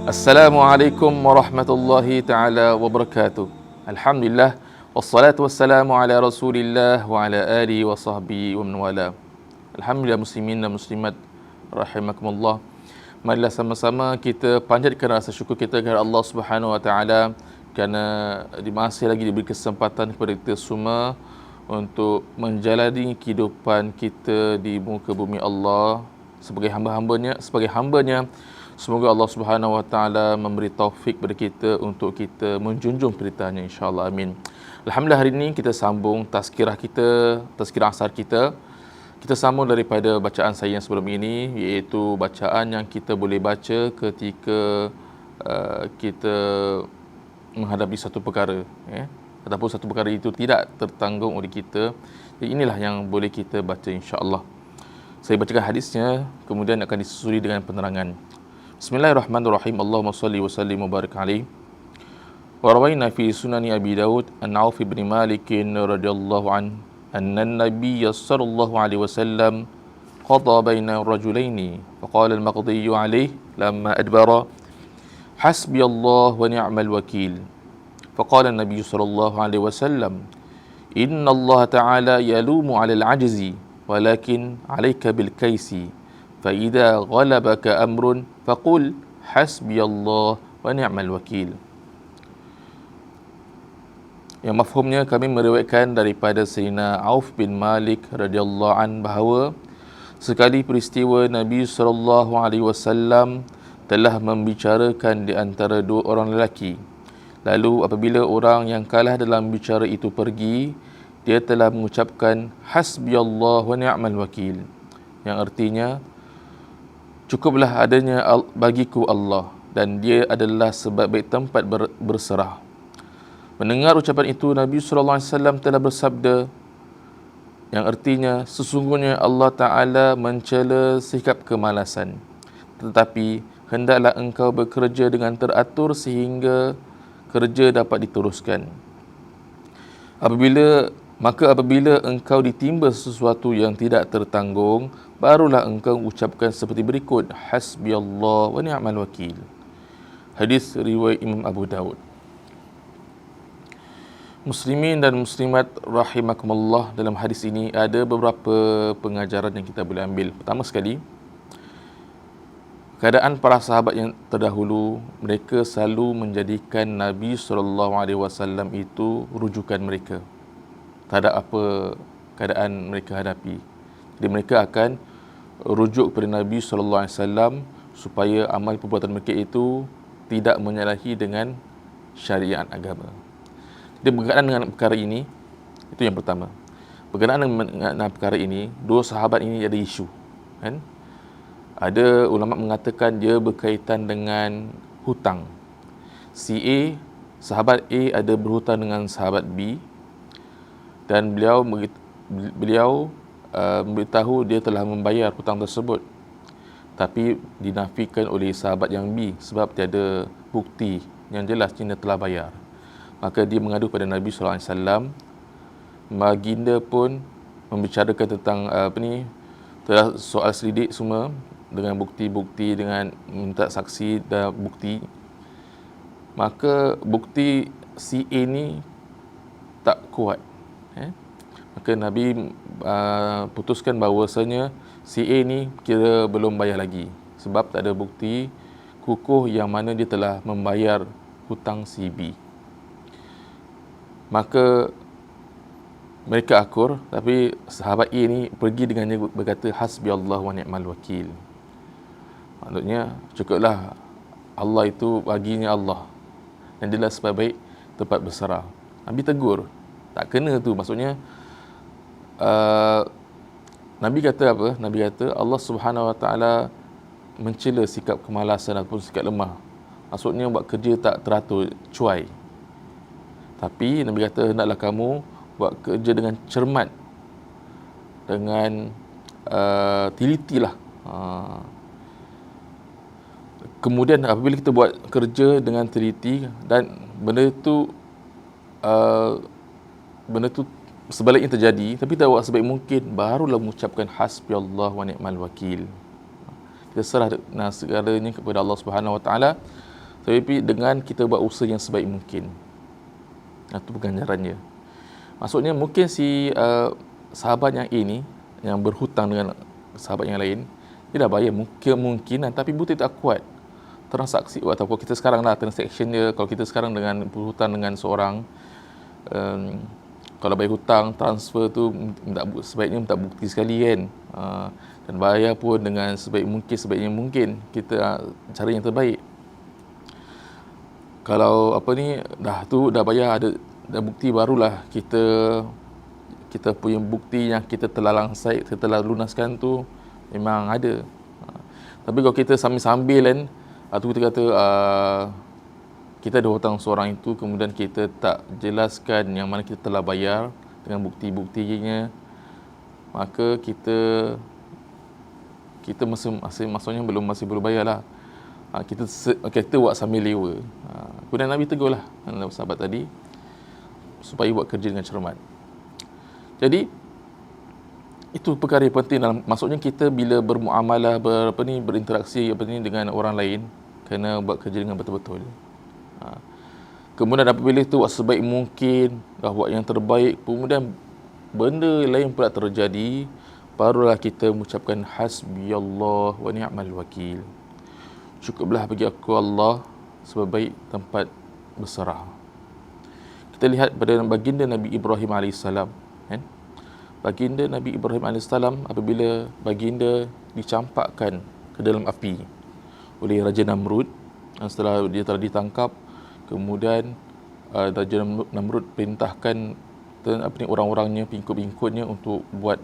Assalamualaikum warahmatullahi taala wabarakatuh. Alhamdulillah wassalatu wassalamu ala Rasulillah wa ala alihi wa sahbihi wa man wala. Alhamdulillah muslimin dan muslimat rahimakumullah. Marilah sama-sama kita panjatkan rasa syukur kita kepada Allah Subhanahu wa taala kerana masih lagi diberi kesempatan kepada kita semua untuk menjalani kehidupan kita di muka bumi Allah sebagai hamba-hambanya. Semoga Allah Subhanahu wa taala memberi taufik kepada kita untuk kita menjunjung peritanya, insya-Allah, amin. Alhamdulillah, hari ini kita sambung tazkirah asar kita. Kita sambung daripada bacaan saya yang sebelum ini, iaitu bacaan yang kita boleh baca ketika kita menghadapi satu perkara, ataupun satu perkara itu tidak tertanggung oleh kita. Jadi inilah yang boleh kita baca, insya-Allah. Saya bacakan hadisnya, kemudian akan disusuli dengan penerangan. Bismillahirrahmanirrahim. Allahumma salli wa sallim wa barik alaihi. Wa rawaina fi sunani Abi Dawud an Auf bin Malik radhiyallahu an anna an-nabiy sallallahu alaihi wasallam qada baina rajulaini faqala al-maqdi alaihi lamma adbara hasbi Allah wa ni'mal wakil. Faqala an-nabiy sallallahu alaihi wasallam inna Allah ta'ala yalumu 'ala al-'ajzi walakin 'alayka bil kaisi فإذا غلبك أمر فقل حسبي الله ونعم الوكيل. Yang mafhumnya, kami meriwayatkan daripada Sayyidina Auf bin Malik radhiyallahu an bahawa sekali peristiwa Nabi SAW telah membicarakan di antara dua orang lelaki. Lalu apabila orang yang kalah dalam bicara itu pergi, dia telah mengucapkan hasbiyallah wa ni'mal wakil, yang artinya cukuplah adanya bagiku Allah dan dia adalah sebaik-baik tempat berserah. Mendengar ucapan itu, Nabi SAW telah bersabda, yang artinya sesungguhnya Allah Ta'ala mencela sikap kemalasan, tetapi hendaklah engkau bekerja dengan teratur sehingga kerja dapat diteruskan. Apabila engkau ditimba sesuatu yang tidak tertanggung, barulah engkau ucapkan seperti berikut, hasbiyallah wa ni'mal wakil. Hadis riwayat Imam Abu Dawud. Muslimin dan muslimat rahimakumullah, dalam hadis ini ada beberapa pengajaran yang kita boleh ambil. Pertama sekali, keadaan para sahabat yang terdahulu, mereka selalu menjadikan Nabi SAW itu rujukan mereka terhadap apa keadaan mereka hadapi. Jadi mereka akan rujuk kepada Nabi SAW supaya amal perbuatan mereka itu tidak menyalahi dengan syariat agama. Jadi berkaitan dengan perkara ini, itu yang pertama. Berkaitan dengan perkara ini, dua sahabat ini ada isu, kan? Ada ulama mengatakan dia berkaitan dengan hutang. Si A, sahabat A ada berhutang dengan sahabat B, dan beliau memberitahu dia telah membayar hutang tersebut, tapi dinafikan oleh sahabat yang B sebab tiada bukti yang jelas dia telah bayar. Maka dia mengadu kepada Nabi SAW. Baginda pun membicarakan tentang soal selidik semua dengan bukti-bukti, dengan minta saksi dan bukti. Maka bukti si A ni tak kuat. Maka Nabi putuskan bahawasanya si A ni kira belum bayar lagi sebab tak ada bukti kukuh yang mana dia telah membayar hutang si B. Maka mereka akur, tapi sahabat A ni pergi dengannya berkata hasbiyallah wa ni'mal wakil. Maksudnya cukuplah Allah itu baginya Allah dan dia sebaik-baik tempat berserah. Nabi tegur, tak kena tu. Maksudnya Nabi kata apa? Nabi kata Allah Subhanahu Wa Taala mencela sikap kemalasan ataupun sikap lemah. Maksudnya buat kerja tak teratur, cuai. Tapi Nabi kata hendaklah kamu buat kerja dengan cermat, dengan teliti lah. Kemudian apabila kita buat kerja dengan teliti dan benda tu sebaliknya terjadi, tapi kita buat sebaik mungkin, barulah mengucapkan hasbiyallah wa ni'mal wakil. Kita serah segalanya kepada Allah Subhanahu Wa Taala Tapi dengan kita buat usaha yang sebaik mungkin. Itu ganjarannya. Maksudnya mungkin si sahabat yang ini yang berhutang dengan sahabat yang lain, dia dah bayar kemungkinan tapi bukti tak kuat. Transaksi ataupun kita sekarang lah transaction dia, kalau kita sekarang dengan berhutang dengan seorang, kalau bayar hutang transfer tu sebaiknya minta bukti sekali kan, dan bayar pun dengan sebaiknya mungkin kita cara yang terbaik. Kalau dah bayar, ada bukti, barulah kita punya bukti yang kita telah langsai, kita telah lunaskan tu memang ada. Tapi kalau kita sambil-sambil kan, atau kita kata kita ada hutang seorang itu, kemudian kita tak jelaskan yang mana kita telah bayar dengan bukti-buktinya, maka kita maksudnya masih belum bayar lah. Kita buat sambil lewa. Kemudian Nabi tegur lah sahabat tadi supaya buat kerja dengan cermat. Jadi itu perkara yang penting maksudnya kita bila bermuamalah, berinteraksi dengan orang lain, kena buat kerja dengan betul-betul. Kemudian apabila itu buat sebaik mungkin, dah buat yang terbaik, kemudian benda lain pula terjadi, barulah kita mengucapkan hasbiyallah wa ni'mal wakil. Cukuplah bagi aku Allah sebaik tempat berserah. Kita lihat pada baginda Nabi Ibrahim AS, kan? Baginda Nabi Ibrahim AS apabila baginda dicampakkan ke dalam api oleh Raja Namrud, setelah dia telah ditangkap, kemudian Raja Namrud perintahkan orang-orangnya, pengikut-pengikutnya untuk buat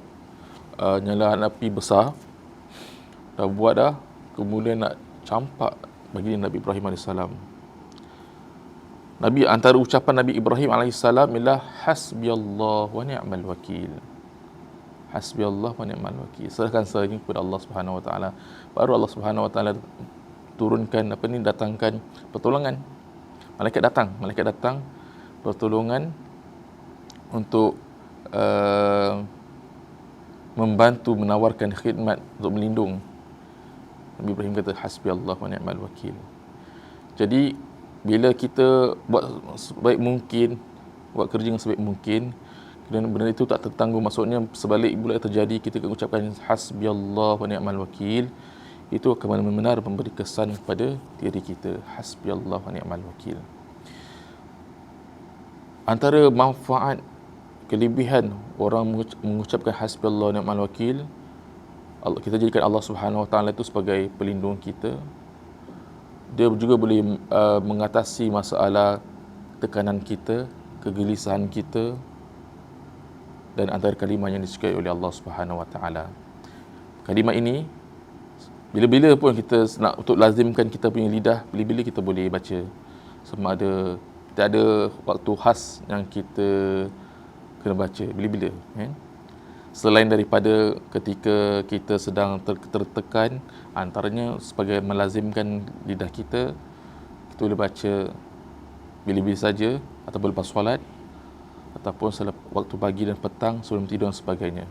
nyalahan api besar. Dah buat dah, kemudian nak campak baginda Nabi Ibrahim AS. Antara ucapan Nabi Ibrahim AS ialah hasbiyallah wa ni'mal wakil. Hasbiyallah wa ni'mal wakil. Serahkan semuanya kepada Allah Subhanahu wa taala. Baru Allah Subhanahu wa taala turunkan datangkan pertolongan. Malaikat datang pertolongan untuk membantu, menawarkan khidmat untuk melindung. Nabi Ibrahim kata hasbiyallah wa ni'mal wakil. Jadi bila kita buat sebaik mungkin, buat kerja yang sebaik mungkin, dan benda itu tak tertanggung, maksudnya sebalik pula terjadi, kita akan ucapkan hasbiyallah wa ni'mal wakil, itu akan benar-benar memberi kesan kepada diri kita. Hasbiyallah wa ni'mal wakil. Antara manfaat, kelebihan orang mengucapkan hasbiyallah wa ni'mal wakil, kita jadikan Allah Subhanahu wa taala itu sebagai pelindung kita. Dia juga boleh mengatasi masalah tekanan kita, kegelisahan kita, dan antara kalimah yang disukai oleh Allah Subhanahu wa taala. Kalimah ini bila-bila pun kita nak untuk lazimkan kita punya lidah, bila-bila kita boleh baca. Sama ada tidak ada waktu khas yang kita kena baca, bila-bila, kan? Selain daripada ketika kita sedang tertekan, antaranya sebagai melazimkan lidah kita boleh baca bila-bila saja, ataupun lepas solat, ataupun waktu pagi dan petang sebelum tidur dan sebagainya.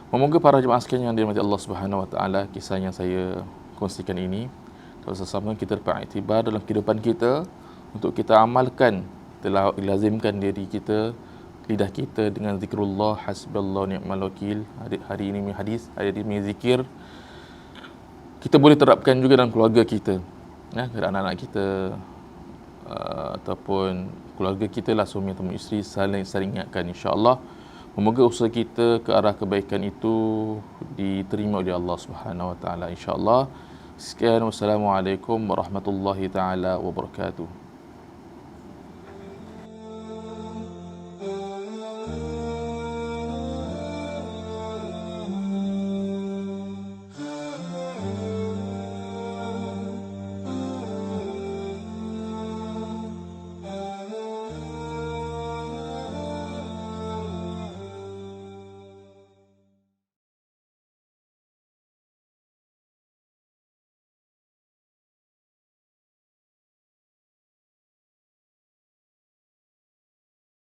Semoga para jemaah sekalian yang dirahmati Allah Subhanahu wa taala, kisah yang saya kongsikan ini dapat sesama kita dapat iktibar dalam kehidupan kita, untuk kita amalkan, kita lazimkan diri kita, lidah kita dengan zikrullah, hasbiyallah ni'mal wakil. Hari ini hadis, hari ini zikir. Kita boleh terapkan juga dalam keluarga kita, kepada anak-anak kita, ataupun keluarga kita lah, suami atau isteri, saling ingatkan, insya-Allah. Semoga usaha kita ke arah kebaikan itu diterima oleh Allah Subhanahu wa taala, insya-Allah. Sekian, wassalamualaikum warahmatullahi taala wabarakatuh.